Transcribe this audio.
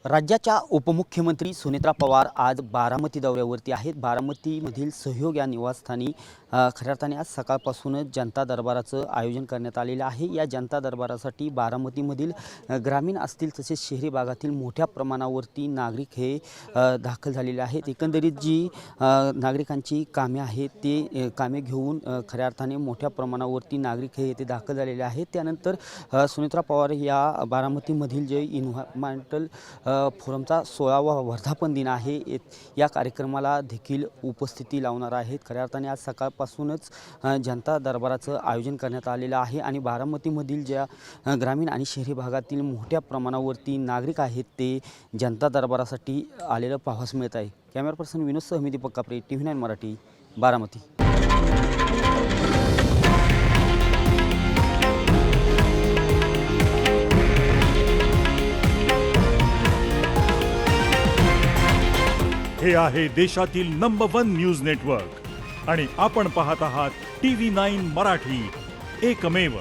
राज्याच्या उपमुख्यमंत्री सुनेत्रा पवार आज बारामती दौऱ्यावरती आहेत। बारामतीमधील सहयोग या निवासस्थानी खऱ्या अर्थाने आज सकाळपासूनच जनता दरबाराचं आयोजन करण्यात आलेलं आहे। या जनता दरबारासाठी बारामतीमधील ग्रामीण असतील तसेच शहरी भागातील मोठ्या प्रमाणावरती नागरिक हे दाखल झालेले आहेत। एकंदरीत जी नागरिकांची कामे आहेत ते कामे घेऊन खऱ्या अर्थाने मोठ्या प्रमाणावरती नागरिक हे येथे दाखल झालेले आहेत। त्यानंतर सुनेत्रा पवार या बारामतीमधील जे इन्व्हायरमेंटल फोरमचा 16वा वर्धापन दिन आहे, या कार्यक्रमाला देखील उपस्थिती लावणार आहेत। खऱ्या अर्थाने आज सकाळपासूनच जनता दरबाराचं आयोजन करण्यात आलेलं आहे आणि बारामतीमधील ज्या ग्रामीण आणि शहरी भागातील मोठ्या प्रमाणावरती नागरिक आहेत ते जनता दरबारासाठी आलेलं पाहावयास मिळत आहे। कॅमेरा पर्सन विनोद सह मी दीपक कापरे, TV9 मराठी, बारामती। हे आहे देशातील नंबर 1 न्यूज नेटवर्क आणि आपण पाहत आहात TV9 मराठी, एकमेव।